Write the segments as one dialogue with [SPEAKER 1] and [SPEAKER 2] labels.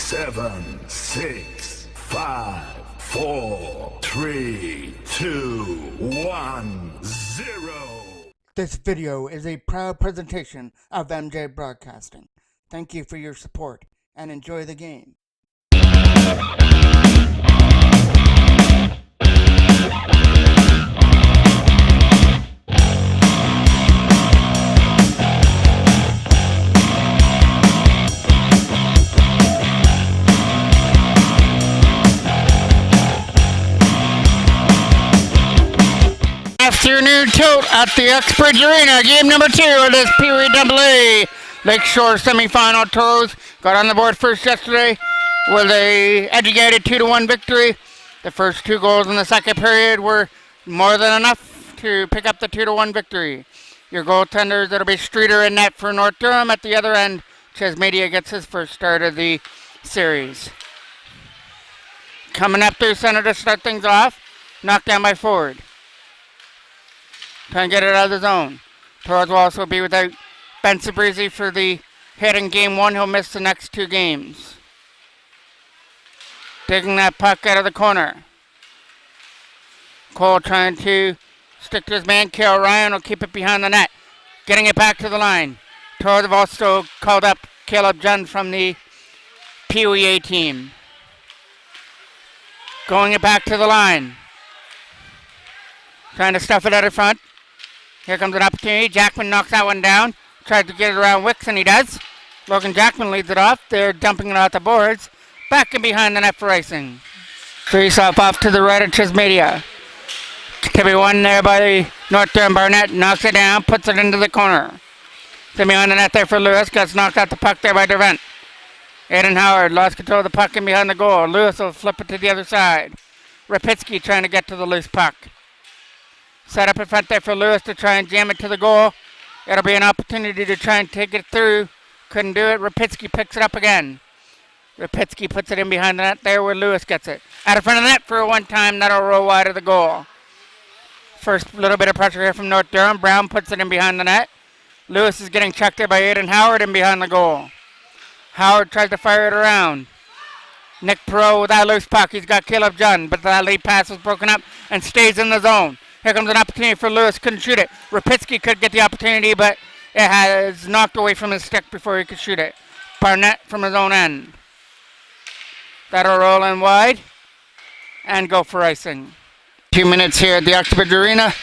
[SPEAKER 1] 7, 6, 5, 4, 3, 2, 1, 0.
[SPEAKER 2] This video is a proud presentation of MJ Broadcasting. Thank you for your support and enjoy the game. Afternoon tilt at the Uxbridge Arena. Game number 2 of this Pee Wee AA Lakeshore semifinal. Toros got on the board first yesterday with a educated 2-1 victory. The first 2 goals in the second period were more than enough to pick up the 2-1 victory. Your goaltenders, it'll be Streeter in net for NorthDurham. At the other end, Chesmedia gets his first start of the series. Coming up through center to start things off. Knocked down by Ford. Trying to get it out of the zone. Toros will also be without Ben Sabrizi for the hit in game 1. He'll miss the next 2 games. Digging that puck out of the corner. Cole trying to stick to his man. Kale Ryan will keep it behind the net. Getting it back to the line. Toros have also called up Caleb Jund from the Pee Wee A team. Going it back to the line. Trying to stuff it out in front. Here comes an opportunity. Jackman knocks that one down. Tries to get it around Wicks, and he does. Logan Jackman leads it off. They're dumping it out the boards. Back and behind the net for icing. Face off to the right of Chesmedia. To be won there by the NorthDurham Barnett. Knocks it down, puts it into the corner. To behind the net there for Lewis. Gets knocked out the puck there by Dervent. Aiden Howard lost control of the puck in behind the goal. Lewis will flip it to the other side. Rapitsky trying to get to the loose puck. Set up in front there for Lewis to try and jam it to the goal. It'll be an opportunity to try and take it through. Couldn't do it. Rapitsky picks it up again. Rapitsky puts it in behind the net there where Lewis gets it. Out in front of the net for a one-time. That'll roll wide of the goal. First little bit of pressure here from NorthDurham. Brown puts it in behind the net. Lewis is getting chucked there by Aiden Howard in behind the goal. Howard tries to fire it around. Nick Perot with that loose puck. He's got Caleb Jund, but that lead pass was broken up and stays in the zone. Here comes an opportunity for Lewis. Couldn't shoot it. Rapitsky could get the opportunity, but it has knocked away from his stick before he could shoot it. Barnett from his own end. That'll roll in wide and go for icing. 2 minutes here at the Uxbridge Arena.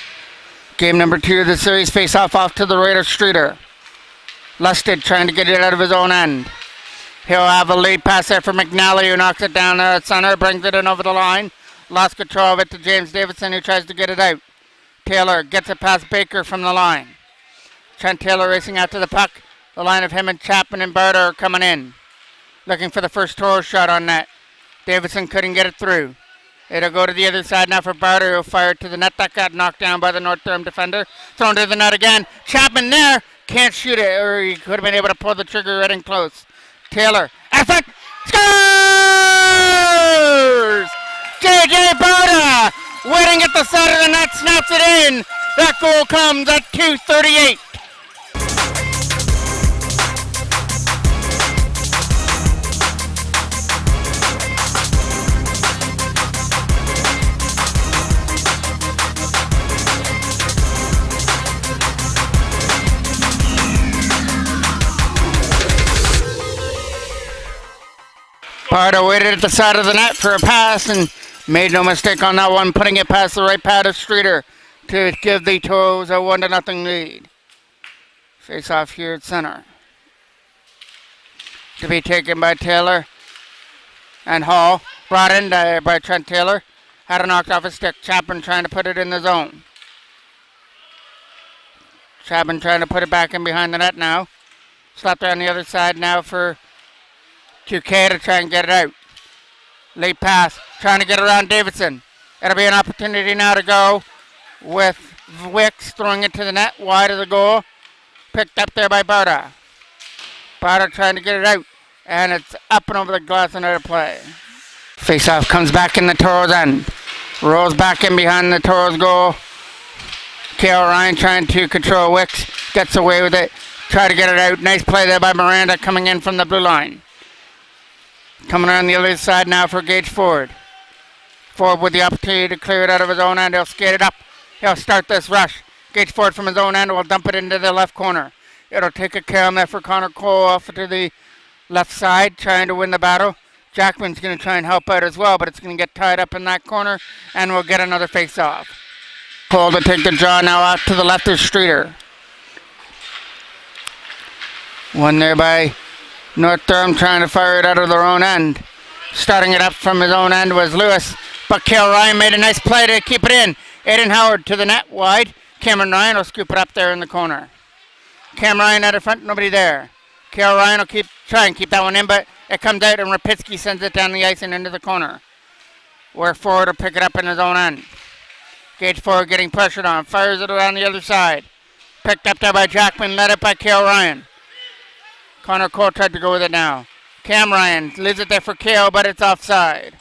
[SPEAKER 2] Game number 2 of the series. Face off to the right of Streeter. Lusted trying to get it out of his own end. He'll have a lead pass there for McNally, who knocks it down there at center, brings it in over the line. Lost control of it to James Davidson, who tries to get it out. Taylor gets it past Baker from the line. Trent Taylor racing after the puck. The line of him and Chapman and Barter are coming in. Looking for the first Toros shot on net. Davidson couldn't get it through. It'll go to the other side now for Barter, who'll fire it to the net. That got knocked down by the NorthDurham defender. Thrown to the net again. Chapman there. Can't shoot it, or he could have been able to pull the trigger right in close. Taylor. Effort. Scores! J.J. Barter waiting at the side of the net, snaps it in. That goal comes at 2:38. Barter waited at the side of the net for a pass and made no mistake on that one, putting it past the right pad of Streeter to give the Toros a 1-0 lead. Face off here at center. To be taken by Taylor and Hall. Brought in by Trent Taylor. Had it knocked off his stick. Chapman trying to put it in the zone. Chapman trying to put it back in behind the net now. Slapped there on the other side now for QK to try and get it out. Late pass, trying to get around Davidson. It'll be an opportunity now to go with Wicks throwing it to the net, wide of the goal. Picked up there by Barta. Barta trying to get it out, and it's up and over the glass and out of play. Face-off comes back in the Toros end. Rolls back in behind the Toros goal. Kale Ryan trying to control Wicks. Gets away with it. Try to get it out. Nice play there by Miranda coming in from the blue line. Coming around the other side now for Gage Ford. Ford with the opportunity to clear it out of his own end. He'll skate it up. He'll start this rush. Gage Ford from his own end will dump it into the left corner. It'll take a carry on there for Connor Cole off to the left side, trying to win the battle. Jackman's going to try and help out as well, but it's going to get tied up in that corner, and we'll get another face-off. Cole to take the draw now out to the left of Streeter. One there by North Durham trying to fire it out of their own end. Starting it up from his own end was Lewis, but Cale Ryan made a nice play to keep it in. Aiden Howard to the net wide. Cameron Ryan will scoop it up there in the corner. Cam Ryan out of front, nobody there. Cale Ryan will try and keep that one in, but it comes out and Rapitsky sends it down the ice and into the corner, where Ford will pick it up in his own end. Gage Ford getting pressured on, fires it around the other side. Picked up there by Jackman, led it by Cale Ryan. Connor Cole tried to go with it now. Cam Ryan leaves it there for Cale, but it's offside.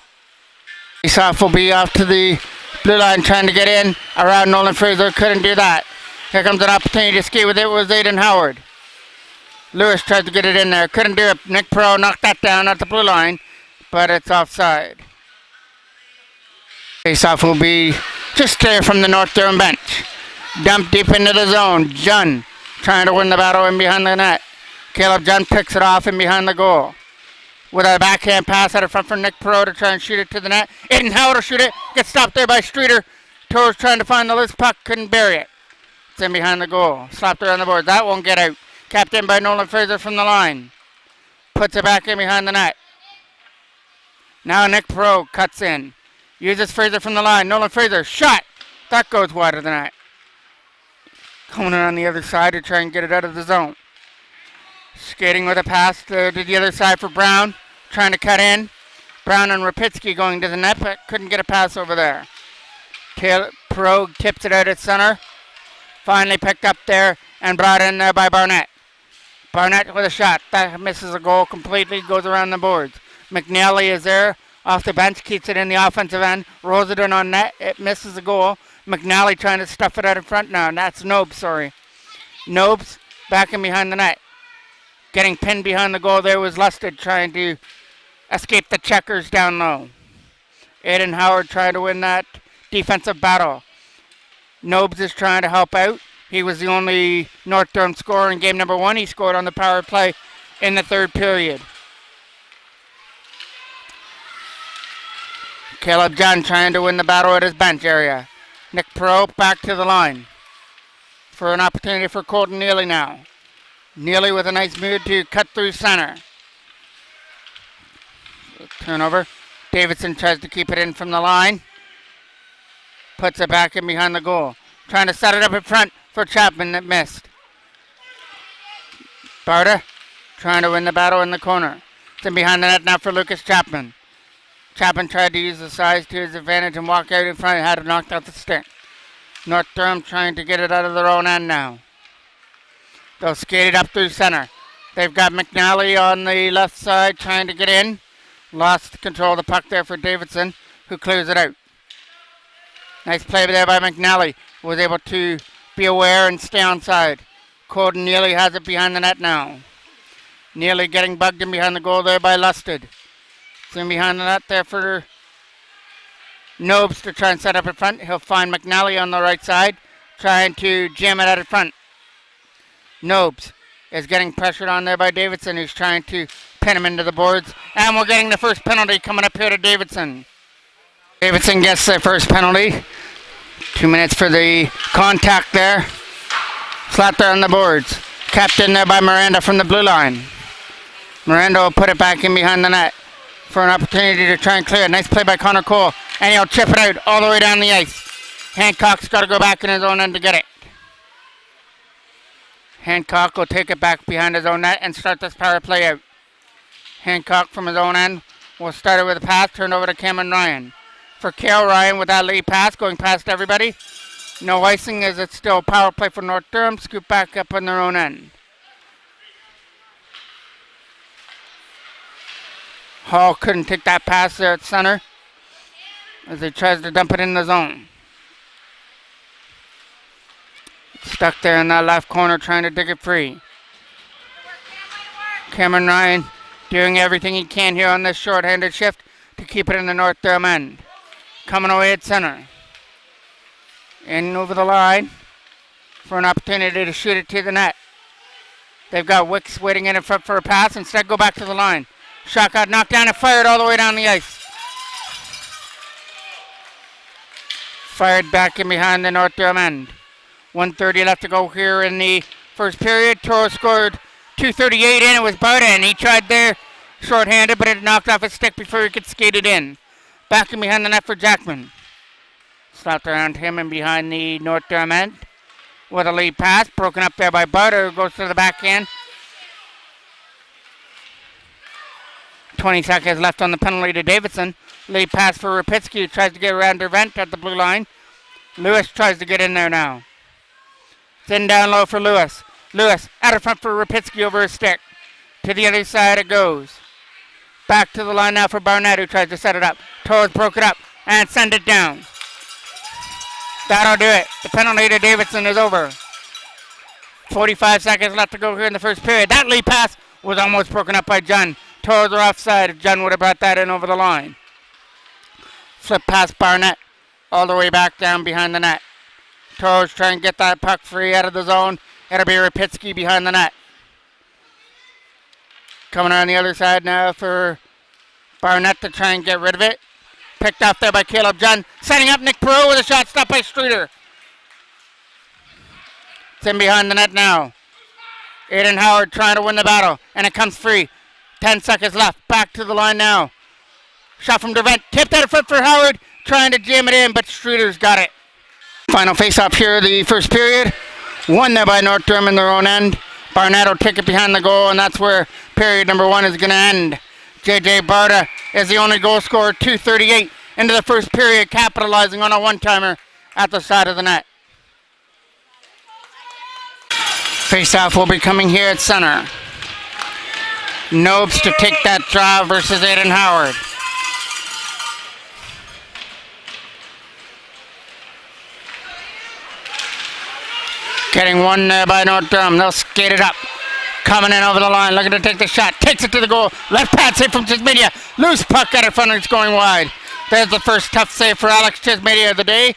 [SPEAKER 2] Faceoff will be off to the blue line trying to get in around Nolan Fraser. Couldn't do that. Here comes an opportunity to skate with it. Was Aiden Howard. Lewis tried to get it in there. Couldn't do it. Nick Pro knocked that down at the blue line, but it's offside. Faceoff will be just there from the North Durham bench. Dumped deep into the zone. Junn trying to win the battle in behind the net. Caleb Junn picks it off in behind the goal. With a backhand pass out of front for Nick Perot to try and shoot it to the net. Aiden Howard will shoot it. Gets stopped there by Streeter. Toros trying to find the loose puck. Couldn't bury it. It's in behind the goal. Slapped around the board. That won't get out. Capped in by Nolan Fraser from the line. Puts it back in behind the net. Now Nick Perot cuts in. Uses Fraser from the line. Nolan Fraser. Shot. That goes wide of the net. Coming around the other side to try and get it out of the zone. Skating with a pass to the other side for Brown. Trying to cut in. Brown and Rapitsky going to the net, but couldn't get a pass over there. Perot tips it out at center. Finally picked up there and brought in there by Barnett. Barnett with a shot. That misses a goal completely. Goes around the boards. McNally is there. Off the bench. Keeps it in the offensive end. Rolls it in on net. It misses a goal. McNally trying to stuff it out in front now. And that's Nobes, sorry. Nobes back in behind the net. Getting pinned behind the goal there was Lusted trying to escape the checkers down low. Aiden Howard trying to win that defensive battle. Nobes is trying to help out. He was the only North Durham scorer in game number 1. He scored on the power play in the third period. Caleb Junn trying to win the battle at his bench area. Nick Perot back to the line for an opportunity for Colton Neely now. Neely with a nice move to cut through center. Turnover. Davidson tries to keep it in from the line. Puts it back in behind the goal. Trying to set it up in front for Chapman that missed. Barta trying to win the battle in the corner. It's in behind the net now for Lucas Chapman. Chapman tried to use the size to his advantage and walk out in front and had it knocked out the stick. North Durham trying to get it out of their own end now. They'll skate it up through center. They've got McNally on the left side trying to get in. Lost control of the puck there for Davidson, who clears it out. Nice play there by McNally. Was able to be aware and stay onside. Colton Neely has it behind the net now. Neely getting bugged in behind the goal there by Lusted. It's in behind the net there for Nobes to try and set up in front. He'll find McNally on the right side, trying to jam it out in front. Nobes is getting pressured on there by Davidson, who's trying to pin him into the boards. And we're getting the first penalty coming up here to Davidson. Davidson gets the first penalty. 2 minutes for the contact there. Slap there on the boards. Capped in there by Miranda from the blue line. Miranda will put it back in behind the net for an opportunity to try and clear it. Nice play by Connor Cole. And he'll chip it out all the way down the ice. Hancock's got to go back in his own end to get it. Hancock will take it back behind his own net and start this power play out. Hancock from his own end will start it with a pass, turn over to Cameron Ryan. For Cale Ryan with that lead pass, going past everybody. No icing as it's still power play for North Durham. Scoop back up on their own end. Hall couldn't take that pass there at center as he tries to dump it in the zone. Stuck there in that left corner trying to dig it free. Cameron Ryan doing everything he can here on this short-handed shift to keep it in the North Durham end. Coming away at center. In over the line for an opportunity to shoot it to the net. They've got Wicks waiting in front for a pass. Instead, go back to the line. Shot got knocked down and fired all the way down the ice. Fired back in behind the North Durham end. 1:30 left to go here in the first period. Toros scored 2:38 in. It was Barta, and he tried there short-handed, but it knocked off his stick before he could skate it in. Back in behind the net for Jackman. Slapped around him and behind the North Durham end with a lead pass. Broken up there by Barta, who goes to the backhand. 20 seconds left on the penalty to Davidson. Lead pass for Rapitsky, who tries to get around Dervent at the blue line. Lewis tries to get in there now. It's in down low for Lewis. Lewis out of front for Rapitsky over his stick. To the other side it goes. Back to the line now for Barnett, who tries to set it up. Toros broke it up and send it down. That'll do it. The penalty to Davidson is over. 45 seconds left to go here in the first period. That lead pass was almost broken up by John. Toros are offside if John would have brought that in over the line. Flip past Barnett all the way back down behind the net. Toros trying to get that puck free out of the zone. It'll be Rapitsky behind the net. Coming around the other side now for Barnett to try and get rid of it. Picked off there by Caleb John. Setting up Nick Perot with a shot stopped by Streeter. It's in behind the net now. Aiden Howard trying to win the battle, and it comes free. 10 seconds left. Back to the line now. Shot from Dervent. Tipped out of foot for Howard. Trying to jam it in, but Streeter's got it. Final face-off here of the first period. Won there by North Durham in their own end. Barnett will take it behind the goal, and that's where period number 1 is going to end. J.J. Barta is the only goal scorer, 2:38 into the first period, capitalizing on a one-timer at the side of the net. Face-off will be coming here at center. Nobes to take that draw versus Aiden Howard. Getting one there by North Durham. They'll skate it up. Coming in over the line, looking to take the shot. Takes it to the goal. Left pad save from Chismedia. Loose puck out in front, and it's going wide. There's the first tough save for Alex Chismedia of the day.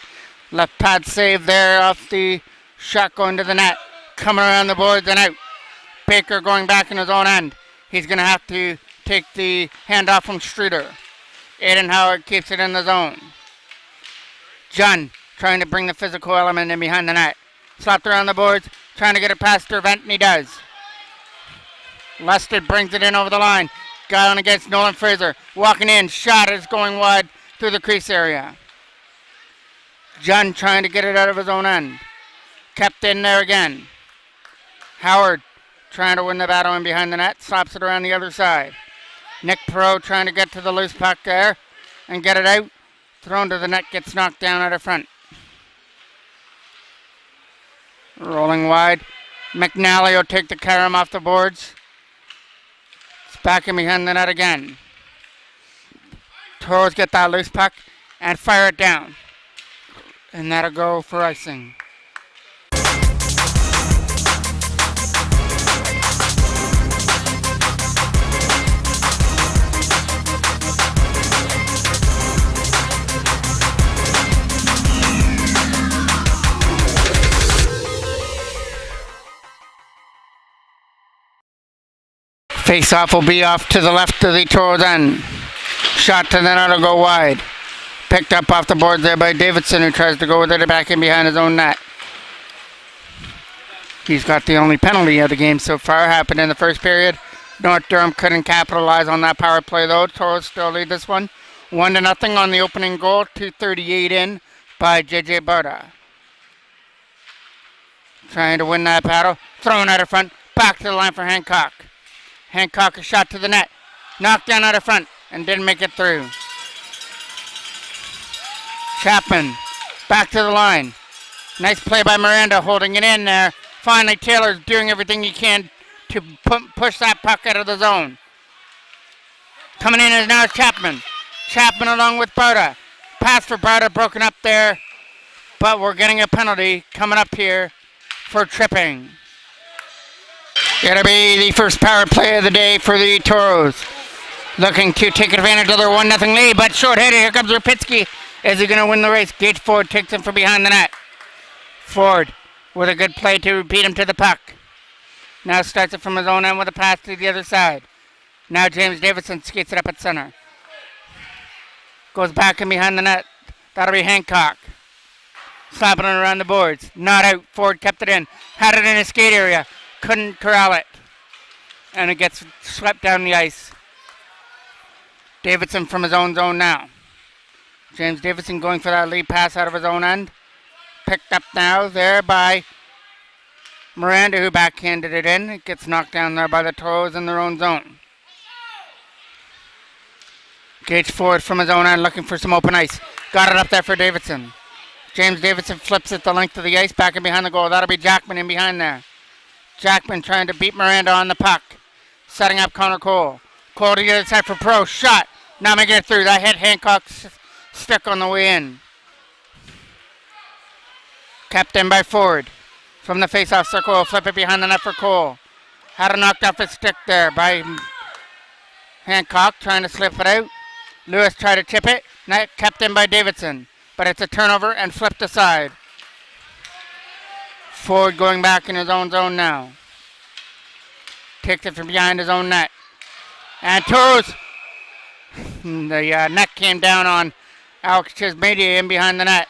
[SPEAKER 2] Left pad save there off the shot going to the net. Coming around the boards and out. Baker going back in his own end. He's going to have to take the handoff from Streeter. Aiden Howard keeps it in the zone. John trying to bring the physical element in behind the net. Slapped around the boards, trying to get it past Dervent, and he does. Lusted brings it in over the line. Got on against Nolan Fraser. Walking in, shot is going wide through the crease area. John trying to get it out of his own end. Kept in there again. Howard trying to win the battle in behind the net. Slaps it around the other side. Nick Perot trying to get to the loose puck there and get it out. Thrown to the net, gets knocked down out of front. Rolling wide. McNally will take the carom off the boards. It's back in behind the net again. Toros get that loose puck and fire it down. And that'll go for icing. Face-off will be off to the left of the Toros end. Shot to the net will go wide. Picked up off the board there by Davidson, who tries to go with it back in behind his own net. He's got the only penalty of the game so far. Happened in the first period. North Durham couldn't capitalize on that power play though. Toros still lead this one. 1-0 on the opening goal. 2:38 in by J.J. Barta. Trying to win that battle. Throwing out of front. Back to the line for Hancock. Hancock a shot to the net. Knocked down out of front and didn't make it through. Chapman back to the line. Nice play by Miranda holding it in there. Finally Taylor's doing everything he can to push that puck out of the zone. Coming in is now Chapman. Chapman along with Barta. Pass for Barta broken up there. But we're getting a penalty coming up here for tripping. It'll be the first power play of the day for the Toros. Looking to take advantage of their 1-0 lead, but short-headed. Here comes Rapitsky. Is he going to win the race? Gage Ford takes him from behind the net. Ford with a good play to beat him to the puck. Now starts it from his own end with a pass to the other side. Now James Davidson skates it up at center. Goes back and behind the net. That'll be Hancock. Slapping it around the boards. Not out. Ford kept it in. Had it in his skate area. Couldn't corral it. And it gets swept down the ice. Davidson from his own zone now. James Davidson going for that lead pass out of his own end. Picked up now there by Miranda, who backhanded it in. It gets knocked down there by the Toros in their own zone. Gage Ford from his own end looking for some open ice. Got it up there for Davidson. James Davidson flips it the length of the ice back and behind the goal. That'll be Jackman in behind there. Jackman trying to beat Miranda on the puck. Setting up Connor Cole. Cole to the other side for Pro. Shot. Not making it through. That hit Hancock's stick on the way in. Kept in by Ford. From the face-off circle, flip it behind the net for Cole. Had it knocked off his stick there by Hancock, trying to slip it out. Lewis tried to chip it. Net kept in by Davidson. But it's a turnover and flipped aside. Ford going back in his own zone now. Takes it from behind his own net. And Toros. The net came down on Alex Chismedia in behind the net.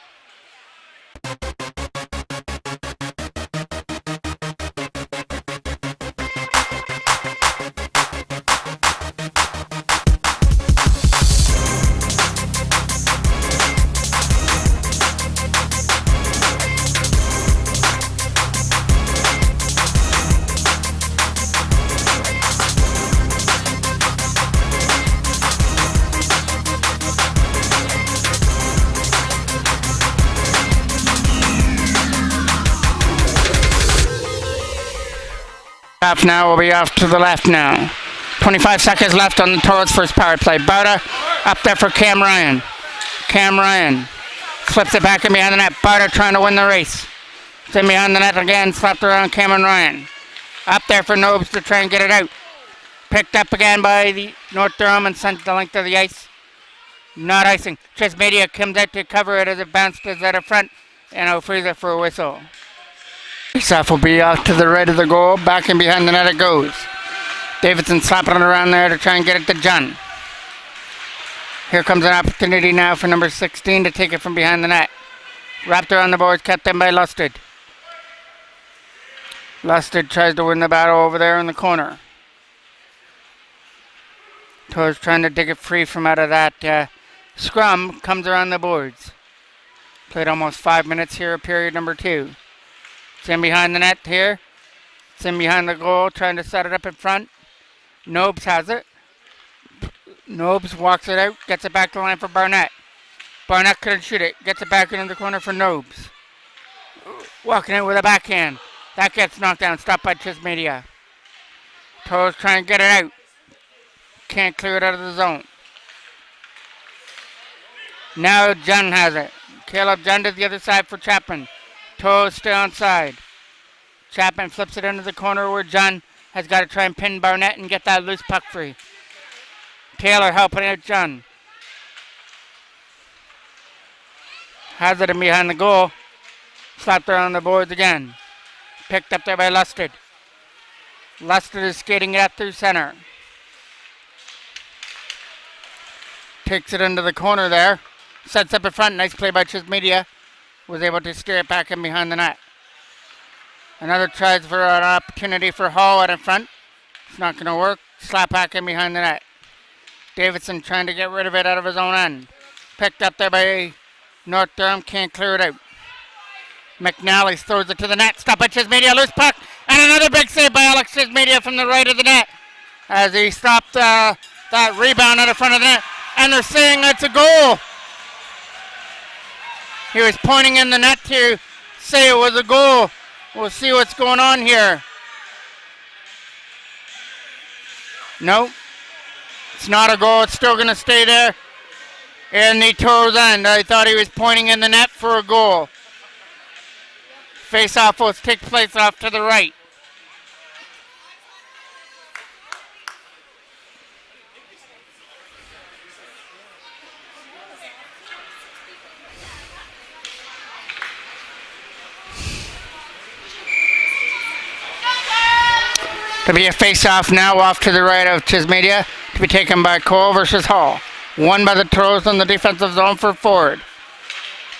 [SPEAKER 2] Half now will be off to the left now. 25 seconds left on the Toros' first power play. Bauta up there for Cam Ryan. Cam Ryan flips it back in behind the net. Bauta trying to win the race. It's in behind the net again, slapped around Cameron Ryan. Up there for Nobes to try and get it out. Picked up again by the NorthDurham and sent the length of the ice. Not icing. Chismedia comes out to cover it as it bounces out of front, and I'll freeze it for a whistle. Face-off will be out to the right of the goal. Back in behind the net it goes. Davidson slapping it around there to try and get it to John. Here comes an opportunity now for number 16 to take it from behind the net. Wrapped around the boards, kept in by Lusted. Lusted tries to win the battle over there in the corner. Toros trying to dig it free from out of that scrum. Comes around the boards. Played almost 5 minutes here, period number 2. It's in behind the net here. It's in behind the goal, trying to set it up in front. Nobes has it. Nobes walks it out, gets it back to the line for Barnett. Barnett couldn't shoot it. Gets it back into the corner for Nobes. Walking in with a backhand. That gets knocked down, stopped by Chismedia. Toros trying to get it out. Can't clear it out of the zone. Now John has it. Caleb John to the other side for Chapman. Toros stay onside. Chapman flips it into the corner where John has got to try and pin Barnett and get that loose puck free. Taylor helping out John. Has it in behind the goal. Slapped around the boards again. Picked up there by Lusted. Lusted is skating it up through center. Takes it into the corner there. Sets up in front. Nice play by Chismedia. Was able to steer it back in behind the net. Another tries for an opportunity for Hall out in front. It's not going to work. Slap back in behind the net. Davidson trying to get rid of it out of his own end. Picked up there by NorthDurham. Can't clear it out. McNally throws it to the net. Stop by Chismedia. Loose puck. And another big save by Alex Chismedia from the right of the net. As he stopped that rebound out of front of the net. And they're saying it's a goal. He was pointing in the net to say it was a goal. We'll see what's going on here. No, it's not a goal. It's still going to stay there in the Toros end. I thought he was pointing in the net for a goal. Face-off will take place off to the right. To be a face-off now off to the right of Chismedia. To be taken by Cole versus Hall. Won by the Toros in the defensive zone for Ford.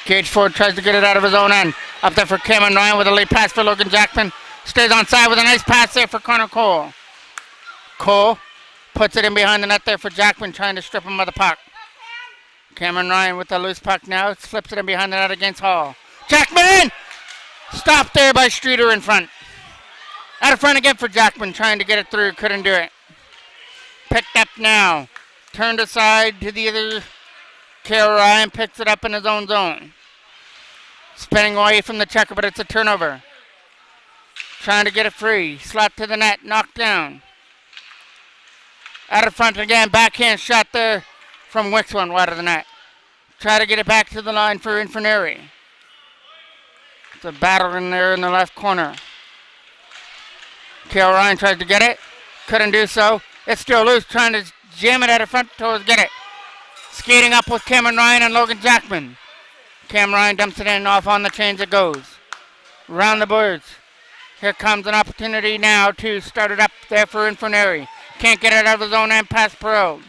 [SPEAKER 2] Gage Ford tries to get it out of his own end. Up there for Cameron Ryan with a late pass for Logan Jackman. Stays on side with a nice pass there for Connor Cole. Cole puts it in behind the net there for Jackman, trying to strip him of the puck. Cameron Ryan with the loose puck now. Slips it in behind the net against Hall. Jackman! Stopped there by Streeter in front. Out of front again for Jackman, trying to get it through. Couldn't do it. Picked up now. Turned aside to the other. Kale Ryan picks it up in his own zone. Spinning away from the checker, but it's a turnover. Trying to get it free. Slap to the net. Knocked down. Out of front again. Backhand shot there from Wixon wide of the net. Try to get it back to the line for Infirmary. It's a battle in there in the left corner. Kale Ryan tries to get it. Couldn't do so. It's still loose. Trying to jam it out of front. Toros get it. Skating up with Cameron Ryan and Logan Jackman. Cam Ryan dumps it in. Off on the chains it goes. Around the boards. Here comes an opportunity now to start it up there for Infirmary. Can't get it out of his own end past Perot.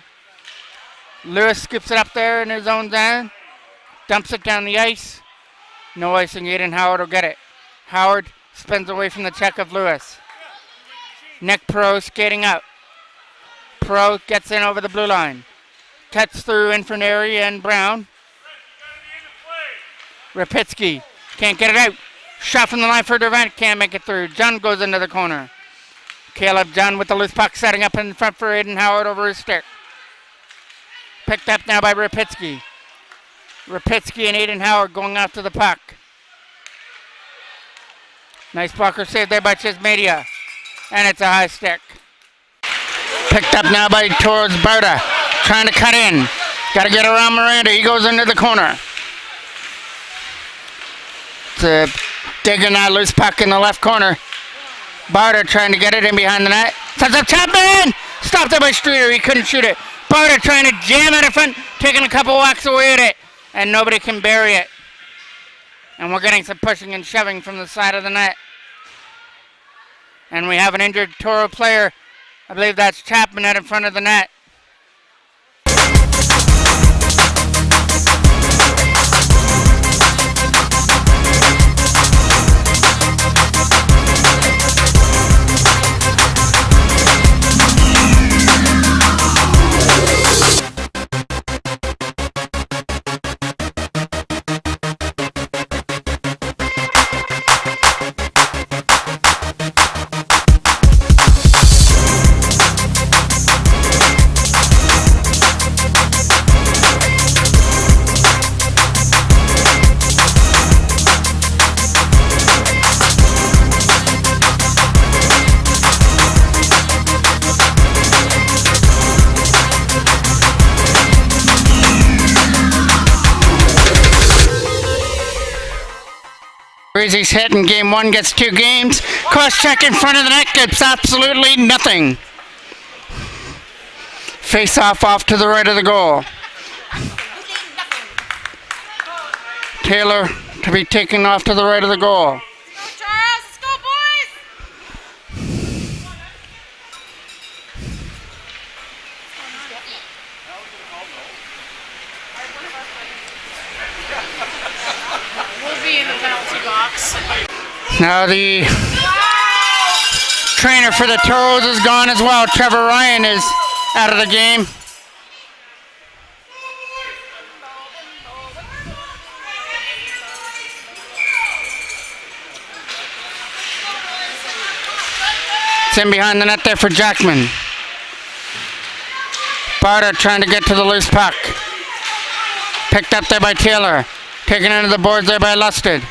[SPEAKER 2] Lewis scoops it up there in his own end. Dumps it down the ice. No icing. Aiden Howard will get it. Howard spins away from the check of Lewis. Nick Perot skating up. Perot gets in over the blue line. Cuts through Infirmary and Brown. Rapitsky can't get it out. Shot from the line for Durant. Can't make it through. John goes into the corner. Caleb John with the loose puck setting up in front for Aiden Howard over his stick. Picked up now by Rapitsky. Rapitsky and Aiden Howard going after the puck. Nice blocker save there by Chismedia. And it's a high stick. Picked up now by Toros Barta. Trying to cut in. Got to get around Miranda. He goes into the corner. It's a digging that loose puck in the left corner. Barta trying to get it in behind the net. Sets up Chapman! Stopped there by Streeter. He couldn't shoot it. Barta trying to jam it in front. Taking a couple whacks away at it. And nobody can bury it. And we're getting some pushing and shoving from the side of the net. And we have an injured Toro player. I believe that's Chapman out in front of the net. Breezy's hit in game one, gets 2 games. Cross check in front of the net, gets absolutely nothing. Face off to the right of the goal. Taylor to be taken off to the right of the goal.
[SPEAKER 3] Let's go, boys! We'll be in the penalty box.
[SPEAKER 2] Now the trainer for the Toros is gone as well. Trevor Ryan is out of the game. It's in behind the net there for Jackman. Barta trying to get to the loose puck. Picked up there by Taylor. Taken into the boards there by Lusted.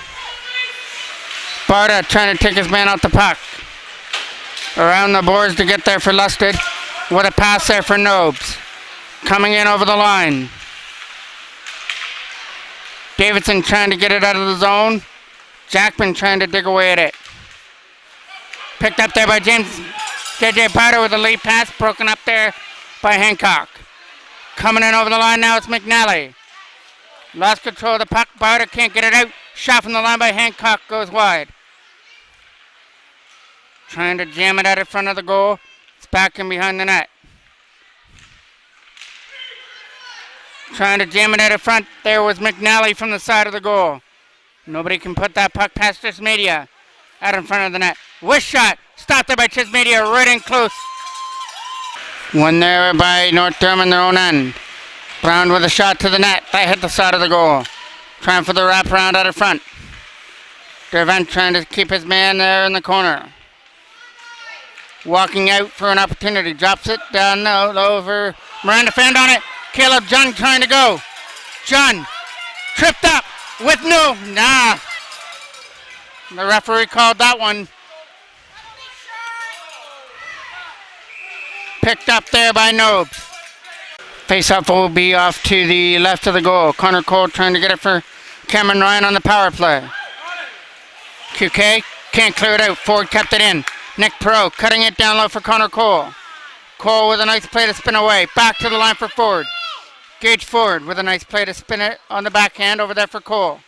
[SPEAKER 2] Barta trying to take his man out the puck. Around the boards to get there for Lusted. What a pass there for Nobes. Coming in over the line. Davidson trying to get it out of the zone. Jackman trying to dig away at it. Picked up there by J.J. Barta with a late pass. Broken up there by Hancock. Coming in over the line now, it's McNally. Lost control of the puck. Barta can't get it out. Shot from the line by Hancock goes wide. Trying to jam it out in front of the goal. It's back in behind the net. Trying to jam it out in front. There was McNally from the side of the goal. Nobody can put that puck past Chismedia. Out in front of the net. Wish shot. Stopped there by Chismedia. Right in close. One there by NorthDurham in their own end. Brown with a shot to the net. That hit the side of the goal. Trying for the wraparound out in front. Dervent trying to keep his man there in the corner. Walking out for an opportunity. Drops it down over. Miranda found on it. Caleb John trying to go. John tripped up with nah. The referee called that one. Picked up there by Nobes. Face-off will be off to the left of the goal. Connor Cole trying to get it for Cameron Ryan on the power play. QK can't clear it out. Ford kept it in. Nick Pro cutting it down low for Connor Cole. Cole with a nice play to spin away. Back to the line for Ford. Gage Ford with a nice play to spin it on the backhand over there for Cole.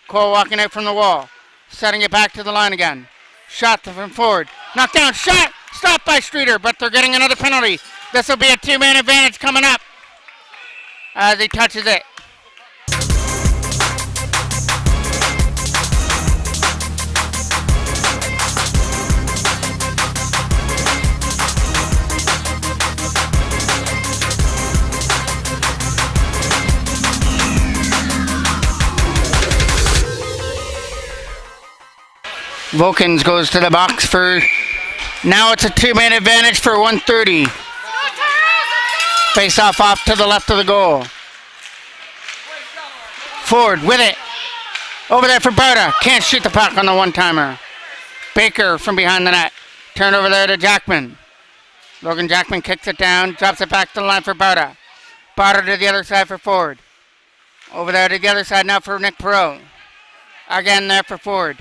[SPEAKER 2] Cole walking out from the wall. Setting it back to the line again. Shot from Ford. Knocked down. Shot! Stopped by Streeter, but they're getting another penalty. This will be a two-man advantage coming up as he touches it. Volkins goes to the box for, now it's a two-man advantage for 1:30. Face off to the left of the goal. Ford with it. Over there for Barta. Can't shoot the puck on the one-timer. Baker from behind the net. Turn over there to Jackman. Logan Jackman kicks it down, drops it back to the line for Barta. Barta to the other side for Ford. Over there to the other side now for Nick Perot. Again there for Ford.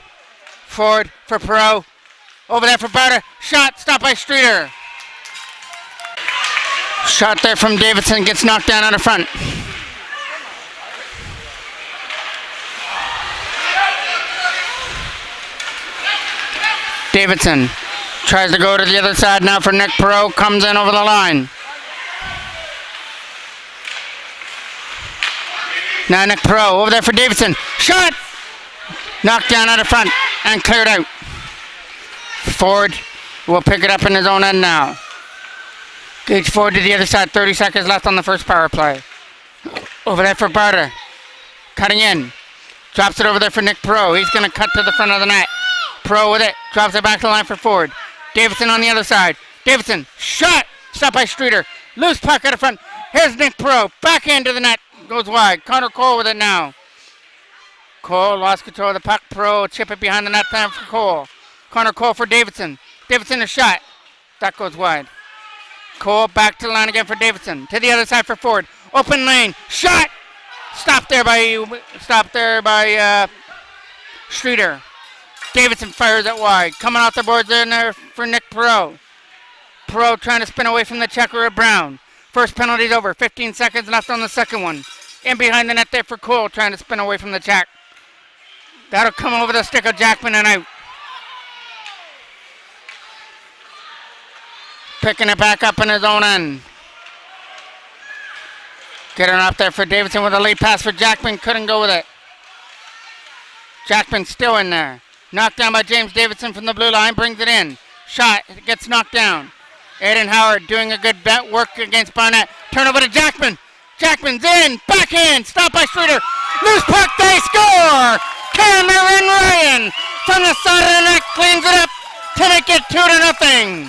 [SPEAKER 2] Ford for Perot. Over there for Barta. Shot stopped by Streeter. Shot there from Davidson. Gets knocked down on the front. Davidson tries to go to the other side now for Nick Perot. Comes in over the line. Now Nick Perot over there for Davidson. Shot! Knocked down on the front and cleared out. Ford will pick it up in his own end now. Gage Ford to the other side. 30 seconds left on the first power play. Over there for Barter. Cutting in. Drops it over there for Nick Perot. He's going to cut to the front of the net. Perot with it. Drops it back to the line for Ford. Davidson on the other side. Davidson. Shot. Stopped by Streeter. Loose puck out of front. Here's Nick Perot. Back into the net. Goes wide. Connor Cole with it now. Cole lost control of the puck. Perot chip it behind the net plan for Cole. Connor Cole for Davidson. Davidson a shot. That goes wide. Cole back to the line again for Davidson. To the other side for Ford. Open lane. Shot. Stopped there by Streeter. Davidson fires it wide. Coming off the boards in there for Nick Perot. Perot trying to spin away from the checker of Brown. First penalty's over. 15 seconds left on the second one. In behind the net there for Cole trying to spin away from the check. That'll come over the stick of Jackman and out. Picking it back up in his own end. Getting up there for Davidson with a late pass for Jackman. Couldn't go with it. Jackman still in there. Knocked down by James Davidson from the blue line. Brings it in. Shot. It gets knocked down. Aiden Howard doing a good bet work against Barnett. Turnover to Jackman. Jackman's in. Backhand. Stopped by Streeter. Loose puck. They score. Cameron Ryan from the side of the net cleans it up to make it 2-0.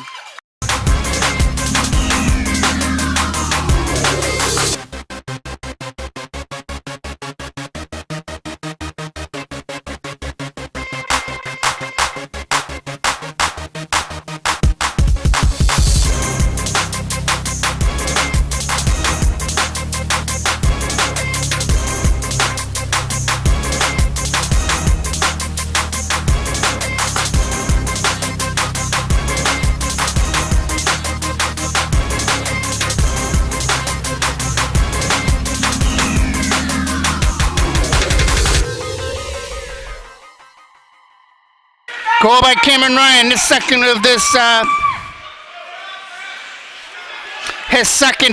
[SPEAKER 2] Goal by Cameron Ryan. His second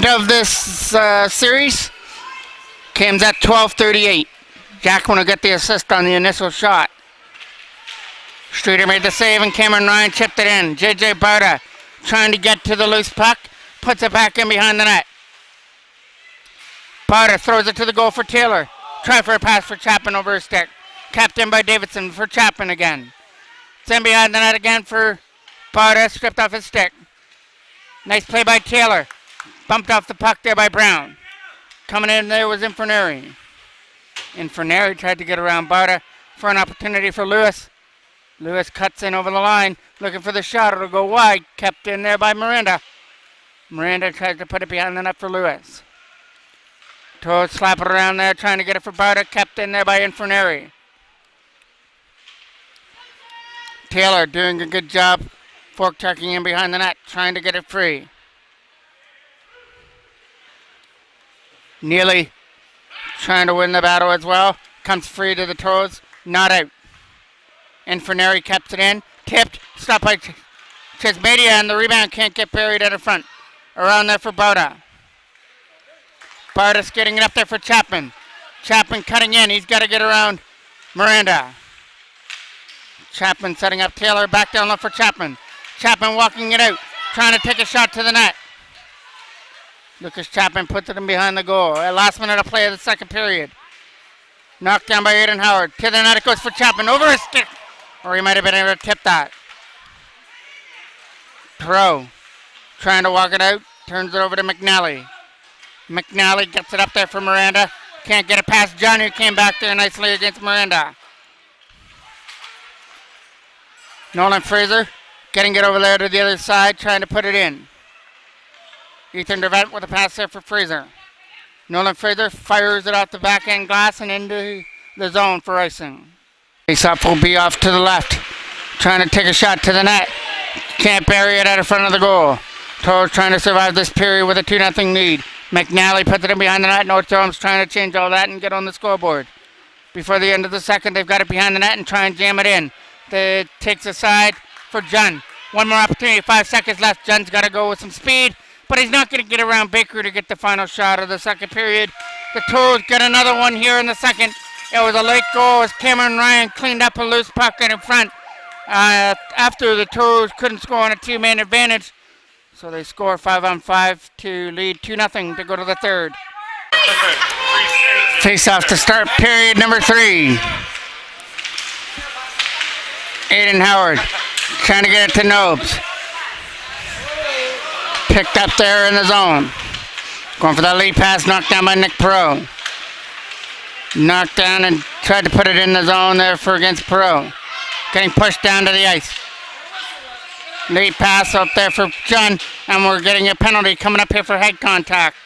[SPEAKER 2] of this series. Cam's at 12:38. Jack will get the assist on the initial shot. Streeter made the save and Cameron Ryan chipped it in. JJ Barta trying to get to the loose puck. Puts it back in behind the net. Barta throws it to the goal for Taylor. Try for a pass for Chapman over his stick. Capped in by Davidson for Chapman again. It's in behind the net again for Barta. Stripped off his stick. Nice play by Taylor. Bumped off the puck there by Brown. Coming in there was Infernari. Infernari tried to get around Barta for an opportunity for Lewis. Lewis cuts in over the line, looking for the shot. It'll go wide. Kept in there by Miranda. Miranda tries to put it behind the net for Lewis. Toros slap it around there, trying to get it for Barta. Kept in there by Infernari. Taylor doing a good job fork checking in behind the net, trying to get it free. Neely trying to win the battle as well. Comes free to the Toros. Not out. Infernari kept it in. Tipped. Stopped by Chesmedia, and the rebound can't get buried at the front. Around there for Barta. Barta's getting it up there for Chapman. Chapman cutting in. He's got to get around Miranda. Chapman setting up Taylor. Back down low for Chapman. Chapman walking it out. Trying to take a shot to the net. Lucas Chapman puts it in behind the goal. At last minute of play of the second period. Knocked down by Aiden Howard. To the net it goes for Chapman. Over his stick. Or he might have been able to tip that. Pro trying to walk it out. Turns it over to McNally. McNally gets it up there for Miranda. Can't get it past Johnny, who came back there nicely against Miranda. Nolan Fraser getting it over there to the other side, trying to put it in. Ethan Dervent with a pass there for Fraser. Nolan Fraser fires it off the backhand glass and into the zone for icing. Face-off will be off to the left. Trying to take a shot to the net. Can't bury it at the front of the goal. Toros trying to survive this period with a 2-0 lead. McNally puts it in behind the net. NorthDurham's trying to change all that and get on the scoreboard. Before the end of the second, they've got it behind the net and try and jam it in. It takes a side for Jun. One more opportunity, 5 seconds left. Jun's got to go with some speed, but he's not going to get around Baker to get the final shot of the second period. The Toros get another one here in the second. It was a late goal as Cameron Ryan cleaned up a loose puck in front after the Toros couldn't score on a two-man advantage. So they score 5-on-5 to lead 2-0 to go to the third. Face-off to start period number 3. Aiden Howard trying to get it to Nobes. Picked up there in the zone. Going for that lead pass, knocked down by Nick Perot. Knocked down and tried to put it in the zone there for against Perot. Getting pushed down to the ice. Lead pass up there for John, and we're getting a penalty coming up here for head contact.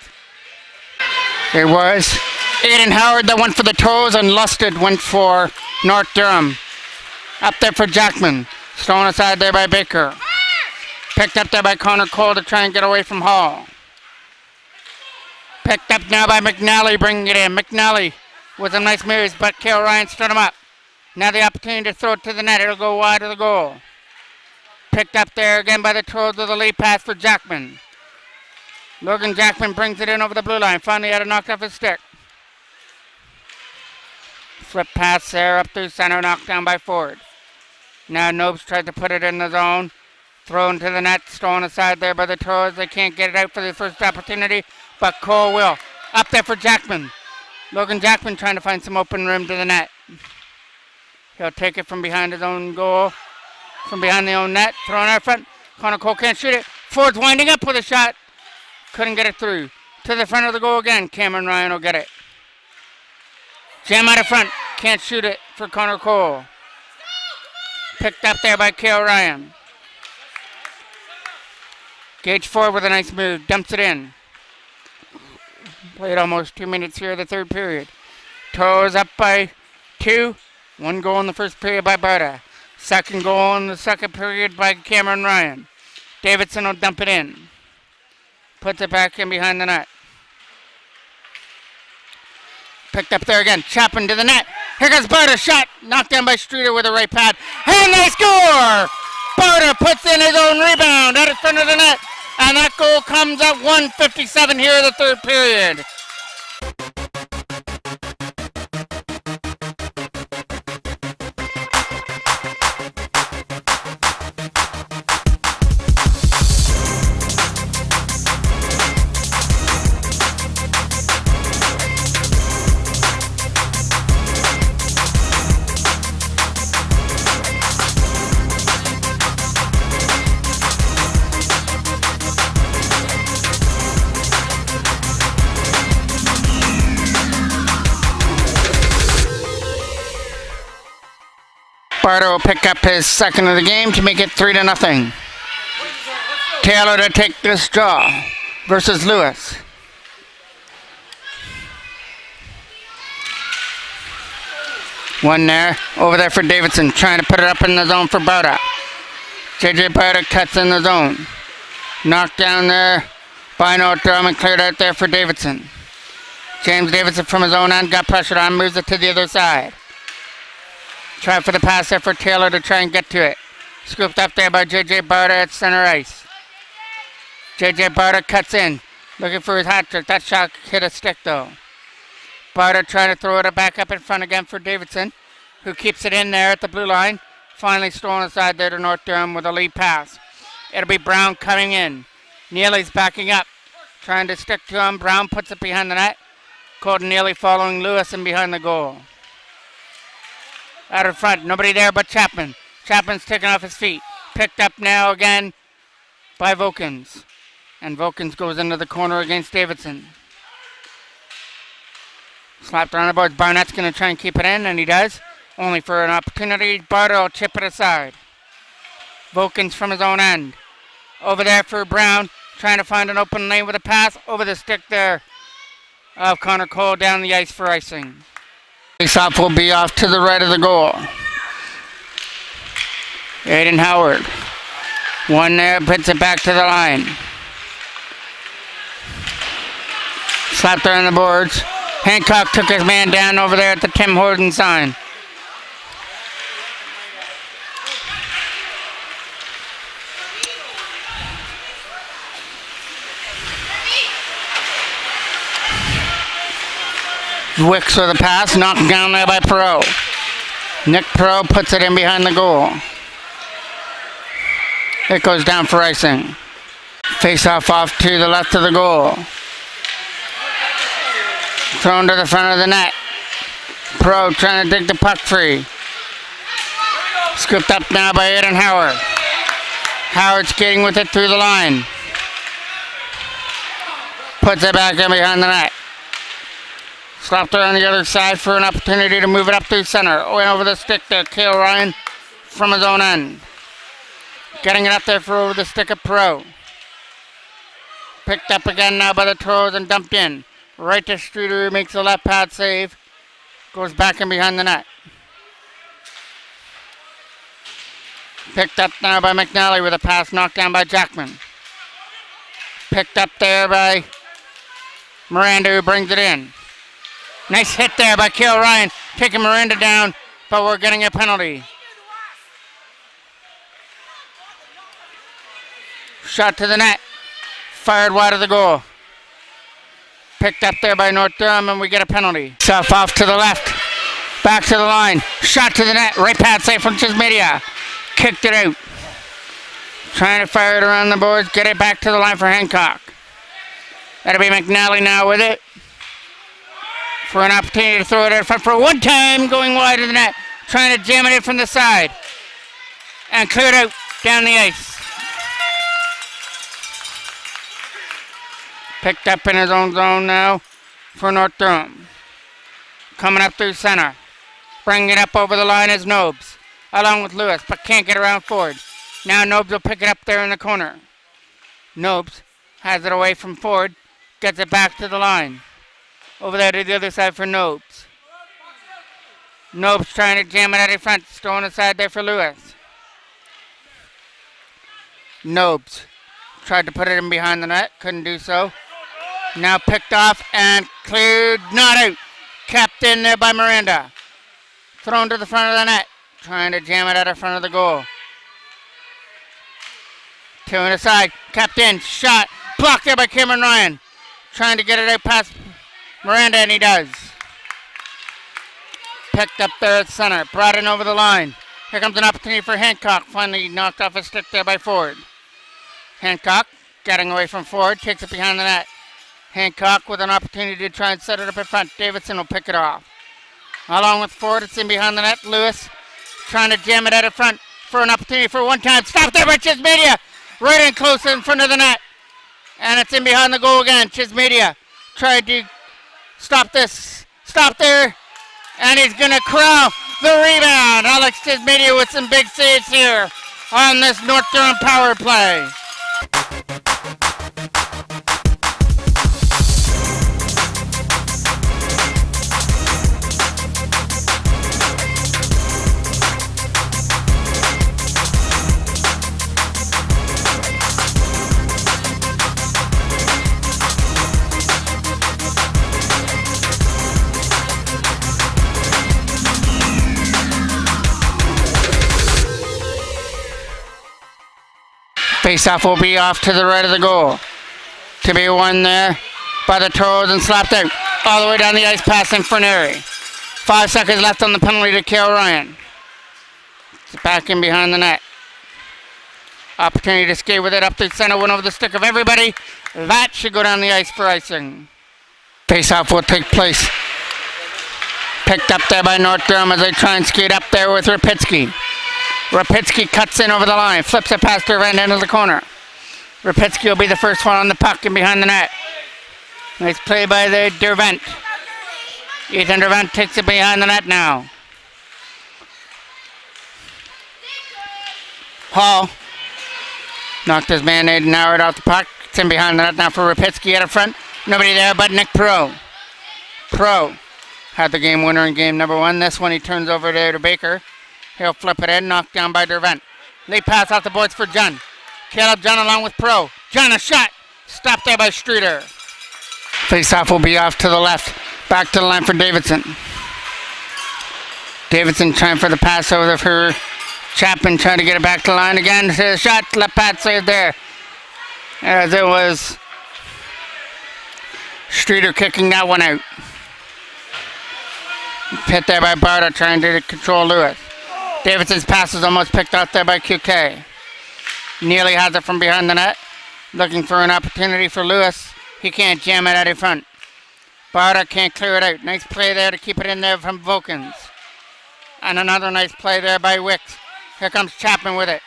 [SPEAKER 2] It was Aiden Howard that went for the Toros, and Lusted went for North Durham. Up there for Jackman. Stolen aside there by Baker. Picked up there by Connor Cole to try and get away from Hall. Picked up now by McNally, bringing it in. McNally with some nice moves, but Kale Ryan stood him up. Now the opportunity to throw it to the net. It'll go wide of the goal. Picked up there again by the Toros with the lead pass for Jackman. Logan Jackman brings it in over the blue line. Finally had it knocked off his stick. Flip pass there up through center, knocked down by Ford. Now Nobes tried to put it in the zone. Thrown to the net, stolen aside there by the Toros. They can't get it out for the first opportunity, but Cole will. Up there for Jackman. Logan Jackman trying to find some open room to the net. He'll take it from behind his own goal. From behind the own net, thrown out front. Connor Cole can't shoot it. Ford's winding up with a shot. Couldn't get it through. To the front of the goal again. Cameron Ryan will get it. Jam out of front. Can't shoot it for Connor Cole. Picked up there by Kale Ryan. Gage Ford with a nice move. Dumps it in. Played almost 2 minutes here in the third period. Toros up by 2. 1 goal in the first period by Barta. Second goal in the second period by Cameron Ryan. Davidson will dump it in. Puts it back in behind the net. Picked up there again. Chapman to the net. Here comes Barter, shot, knocked down by Streeter with a right pad, and they score! Barter puts in his own rebound out in front of the net, and that goal comes at 1:57 here in the third period. Barter will pick up his second of the game to make it 3-0. Taylor to take this draw versus Lewis. One there, over there for Davidson, trying to put it up in the zone for Barter. JJ Barter cuts in the zone. Knocked down there by NorthDurham and cleared out there for Davidson. James Davidson from his own end got pressured on, moves it to the other side. Try for the pass there for Taylor to try and get to it. Scooped up there by JJ Barter at center ice. JJ Barter cuts in, looking for his hat trick. That shot hit a stick though. Barter trying to throw it back up in front again for Davidson, who keeps it in there at the blue line. Finally stolen aside there to NorthDurham with a lead pass. It'll be Brown coming in. Neely's backing up, trying to stick to him. Brown puts it behind the net. Colton Neely following Lewis and behind the goal. Out in front, nobody there but Chapman. Chapman's taken off his feet. Picked up now again by Vokins. And Vokins goes into the corner against Davidson. Slapped around the boards. Barnett's going to try and keep it in, and he does. Only for an opportunity. Barter will chip it aside. Vokins from his own end. Over there for Brown, trying to find an open lane with a pass. Over the stick there of Connor Cole down the ice for icing. Face-off will be off to the right of the goal. Aiden Howard. One there, puts it back to the line. Slapped there on the boards. Hancock took his man down over there at the Tim Horton sign. Wicks with a pass, knocked down there by Perot. Nick Perot puts it in behind the goal. It goes down for icing. Face-off off to the left of the goal. Thrown to the front of the net. Perot trying to dig the puck free. Scooped up now by Aiden Howard. Howard skating with it through the line. Puts it back in behind the net. Slapped her on the other side for an opportunity to move it up through center. Went over the stick there. Cale Ryan from his own end. Getting it up there for over the stick of Perot. Picked up again now by the Toros and dumped in. Right to Streeter, who makes a left pad save. Goes back in behind the net. Picked up now by McNally with a pass knocked down by Jackman. Picked up there by Miranda, who brings it in. Nice hit there by Cale Ryan, taking Miranda down, but we're getting a penalty. Shot to the net, fired wide of the goal. Picked up there by NorthDurham, and we get a penalty. Self off to the left, back to the line, shot to the net, right pad save from Chismedia. Kicked it out. Trying to fire it around the boards, get it back to the line for Hancock. That'll be McNally now with it. For an opportunity to throw it in front for one time, going wide of the net, trying to jam it in from the side. And cleared out down the ice. Picked up in his own zone now for NorthDurham. Coming up through center. Bringing it up over the line is Nobes, along with Lewis, but can't get around Ford. Now Nobes will pick it up there in the corner. Nobes has it away from Ford, gets it back to the line. Over there to the other side for Nobes. Nobes trying to jam it out in front. Throwing aside there for Lewis. Nobes tried to put it in behind the net. Couldn't do so. Now picked off and cleared. Not out. Kept in there by Miranda. Thrown to the front of the net. Trying to jam it out in front of the goal. Two on the side. Kept in. Shot. Blocked there by Cameron Ryan. Trying to get it out past Miranda, and he does. Picked up there at center. Brought in over the line. Here comes an opportunity for Hancock. Finally knocked off a stick there by Ford. Hancock getting away from Ford. Takes it behind the net. Hancock with an opportunity to try and set it up in front. Davidson will pick it off. Along with Ford, it's in behind the net. Lewis trying to jam it out in front for an opportunity for one time. Stop there by Chismedia. Right in close in front of the net. And it's in behind the goal again. Chismedia tried to stop this. Stop there. And he's going to crown the rebound. Alex Chismedia with some big saves here on this North Durham power play. Face-off will be off to the right of the goal. To be won there by the Toros and slapped out all the way down the ice past Inferneri. 5 seconds left on the penalty to Kale Ryan. It's back in behind the net. Opportunity to skate with it up the center, one over the stick of everybody. That should go down the ice for icing. Face-off will take place. Picked up there by North Durham as they try and skate up there with Rapitsky. Rapitsky cuts in over the line, flips it past Dervent into the corner. Rapitsky will be the first one on the puck and behind the net. Nice play by the Dervent. Ethan Dervent takes it behind the net now. Hall knocked his man-aid and narrowed out the puck. It's in behind the net now for Rapitsky out of front. Nobody there but Nick Pro. Pro had the game winner in game number 1. This one he turns over there to Baker. He'll flip it in, knocked down by Dervent. Late pass off the boards for John. Caleb John along with Pro. John, a shot. Stopped there by Streeter. Face-off will be off to the left. Back to the line for Davidson. Davidson trying for the pass over for Chapman, trying to get it back to the line again. The shot, left pad save there. As it was Streeter kicking that one out. Hit there by Barta, trying to control Lewis. Davidson's pass is almost picked out there by QK. Nearly has it from behind the net. Looking for an opportunity for Lewis. He can't jam it out in front. Barta can't clear it out. Nice play there to keep it in there from Vulcans. And another nice play there by Wicks. Here comes Chapman with it.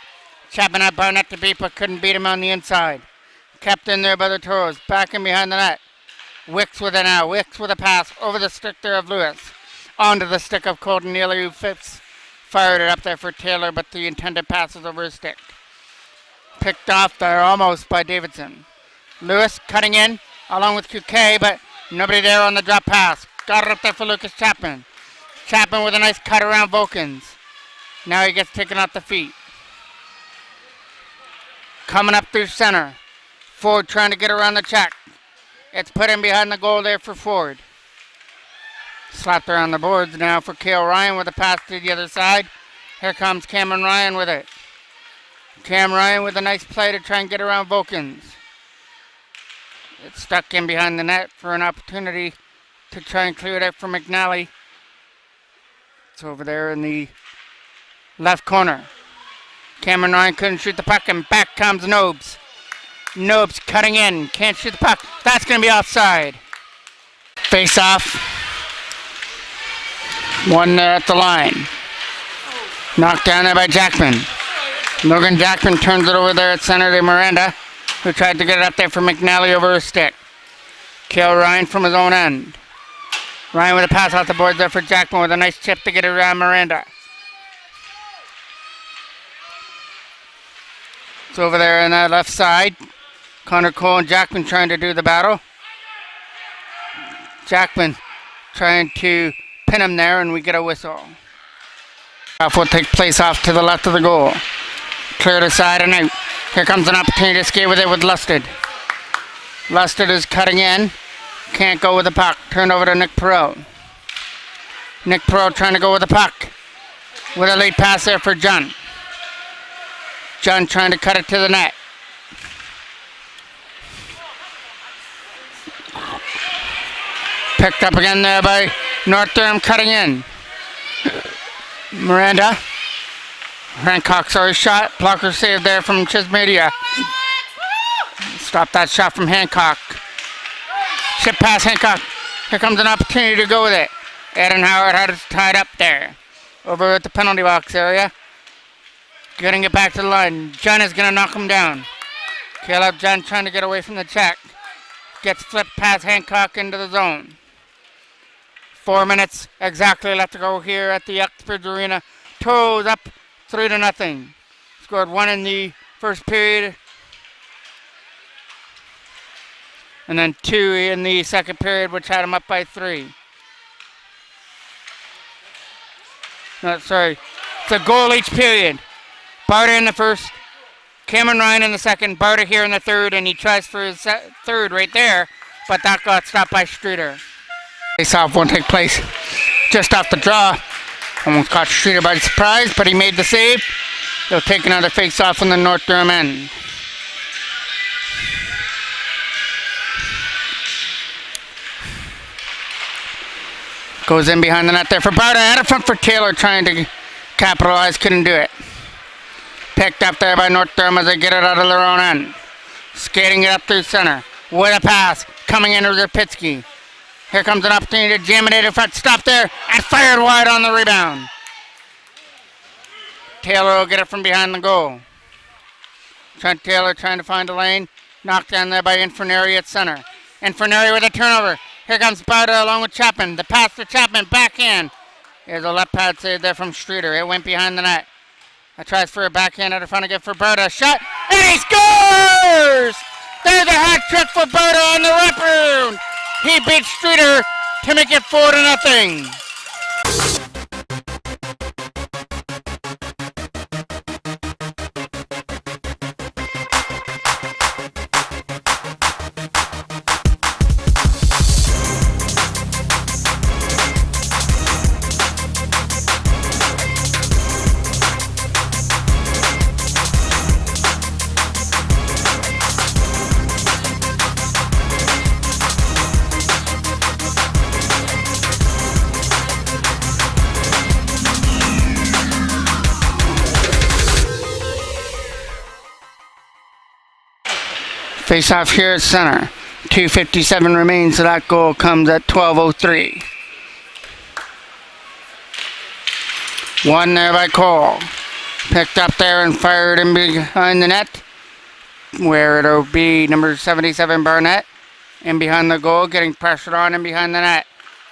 [SPEAKER 2] Chapman had Barnett to beat, but couldn't beat him on the inside. Kept in there by the Toros. Back in behind the net. Wicks with it now. Wicks with a pass over the stick there of Lewis. Onto the stick of Colton Neely, who fired it up there for Taylor, but the intended pass was over his stick. Picked off there almost by Davidson. Lewis cutting in along with QK, but nobody there on the drop pass. Got it up there for Lucas Chapman. Chapman with a nice cut around Vulcans. Now he gets taken off the feet. Coming up through center. Ford trying to get around the check. It's put in behind the goal there for Ford. Slapped around the boards now for Kale Ryan with a pass to the other side. Here comes Cameron Ryan with it. Cam Ryan with a nice play to try and get around Vulcans. It's stuck in behind the net for an opportunity to try and clear it out for McNally. It's over there in the left corner. Cameron Ryan couldn't shoot the puck, and back comes Nobes. Nobes cutting in, can't shoot the puck. That's going to be offside. Face off. One there at the line. Knocked down there by Jackman. Logan Jackman turns it over there at center to Miranda, who tried to get it up there for McNally over his stick. Kill Ryan from his own end. Ryan with a pass off the boards there for Jackman with a nice chip to get it around Miranda. It's over there on that left side. Connor Cole and Jackman trying to do the battle. Jackman trying to pin him there, and we get a whistle. Off will take place off to the left of the goal. Cleared aside and out. Here comes an opportunity to skate with it with Lusted. Lusted is cutting in. Can't go with the puck. Turned over to Nick Perot. Nick Pearl trying to go with the puck. With a late pass there for John. John trying to cut it to the net. Picked up again there by North Durham, cutting in. Miranda. Hancock saw his shot. Blocker save there from Chismedia. Stop that shot from Hancock. Chip past Hancock. Here comes an opportunity to go with it. Eden Howard had it tied up there. Over at the penalty box area. Getting it back to the line. John is going to knock him down. Caleb John trying to get away from the check. Gets flipped past Hancock into the zone. 4 minutes exactly left to go here at the Uxbridge Arena. Toros up 3-0. Scored 1 in the first period. And then 2 in the second period, which had them up by 3. No, sorry. It's a goal each period. Barta in the first. Cameron Ryan in the second. Barta here in the third. And he tries for his third right there. But that got stopped by Streeter. Face-off won't take place just off the draw. Almost caught Streeter by surprise, but he made the save. They'll take another face-off from the North Durham end. Goes in behind the net there for Barta. Out of front for Taylor, trying to capitalize. Couldn't do it. Picked up there by North Durham as they get it out of their own end. Skating it up through center. With a pass. Coming in with Zapitsky. Here comes an opportunity to jam it in front. Stop there. And fired wide on the rebound. Taylor will get it from behind the goal. Trent Taylor trying to find a lane. Knocked down there by Inferneri at center. Inferneri with a turnover. Here comes Barta along with Chapman. The pass to Chapman. Backhand. There's a left pad save there from Streeter. It went behind the net. A tries for a backhand out of front again for Barta. Shot. And he scores! There's a hat trick for Barta on the wraparound. He beat Streeter to make it 4-0. Face off here at center. 2:57 remains, so that goal comes at 12:03. One there by Cole. Picked up there and fired in behind the net, where it'll be number 77 Barnett. In behind the goal, getting pressured on in behind the net.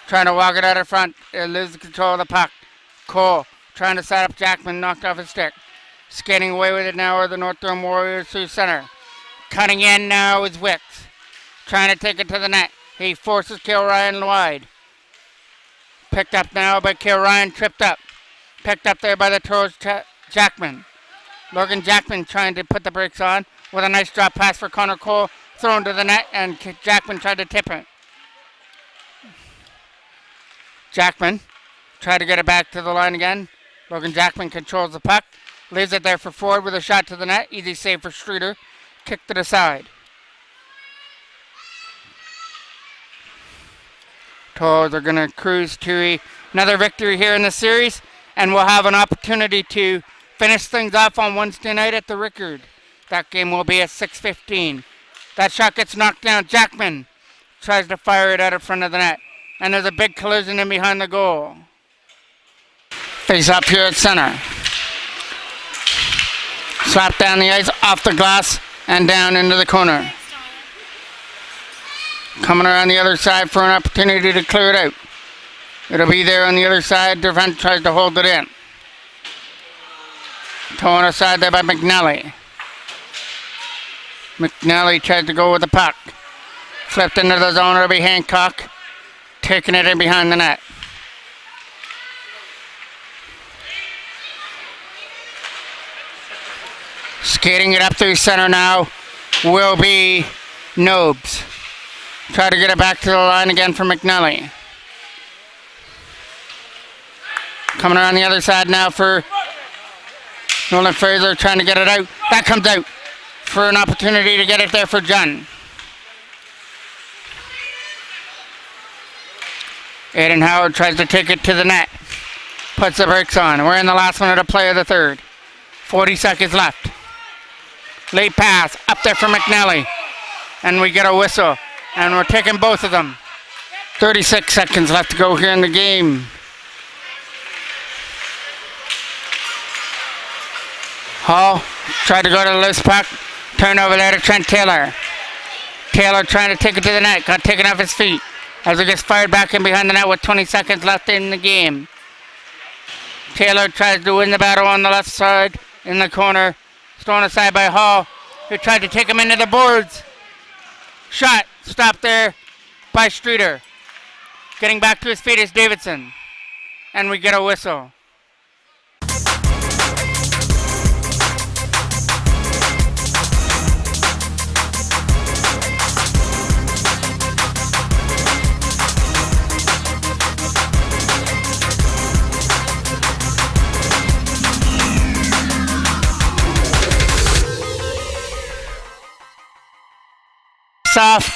[SPEAKER 2] Trying to walk it out of front. It loses control of the puck. Cole trying to set up Jackman, knocked off his stick. Skating away with it now are the North Durham Warriors through center. Cutting in now is Wicks. Trying to take it to the net. He forces Kale Ryan wide. Picked up now by Kale Ryan, tripped up. Picked up there by the Toros Jackman. Logan Jackman trying to put the brakes on with a nice drop pass for Connor Cole. Thrown to the net and Jackman tried to tip it. Jackman tried to get it back to the line again. Logan Jackman controls the puck. Leaves it there for Ford with a shot to the net. Easy save for Streeter. Kicked it aside. Toros are going to cruise to another victory here in the series, and we'll have an opportunity to finish things off on Wednesday night at the Rickard. That game will be at 6:15. That shot gets knocked down. Jackman tries to fire it out of front of the net, and there's a big collision in behind the goal. Face up here at center. Slap down the ice, off the glass, and down into the corner. Coming around the other side for an opportunity to clear it out. It'll be there on the other side. Durant tries to hold it in. Torn aside there by McNally. McNally tries to go with the puck. Flipped into the zone. It'll be Hancock. Taking it in behind the net. Skating it up through center now will be Nobes. Try to get it back to the line again for McNally. Coming around the other side now for Nolan Fraser trying to get it out. That comes out for an opportunity to get it there for John. Aiden Howard tries to take it to the net. Puts the brakes on. We're in the last minute of play of the third. 40 seconds left. Late pass up there for McNally. And we get a whistle. And we're taking both of them. 36 seconds left to go here in the game. Hall tried to go to the loose puck. Turn over there to Trent Taylor. Taylor trying to take it to the net. Got taken off his feet as it gets fired back in behind the net with 20 seconds left in the game. Taylor tries to win the battle on the left side in the corner. Thrown aside by Hall, who tried to take him into the boards. Shot stopped there by Streeter. Getting back to his feet is Davidson. And we get a whistle. Off,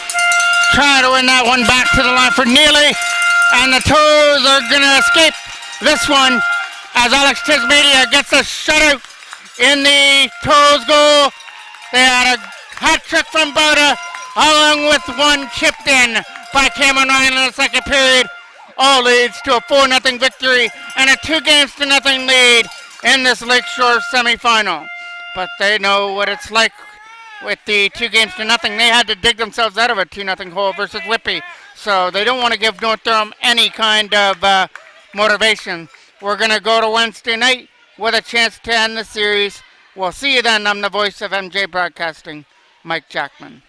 [SPEAKER 2] trying to win that one back to the line for Neely, and the Toros are going to escape this one as Alex Tismedia gets a shutout in the Toros goal. They had a hat trick from Boda, along with one chipped in by Cameron Ryan in the second period. All leads to a 4-0 victory and a 2-0 lead in this Lakeshore semifinal. But they know what it's like. With the 2-0, they had to dig themselves out of a 2-0 hole versus Whippy. So they don't want to give North Durham any kind of motivation. We're going to go to Wednesday night with a chance to end the series. We'll see you then. I'm the voice of MJ Broadcasting, Mike Jackman.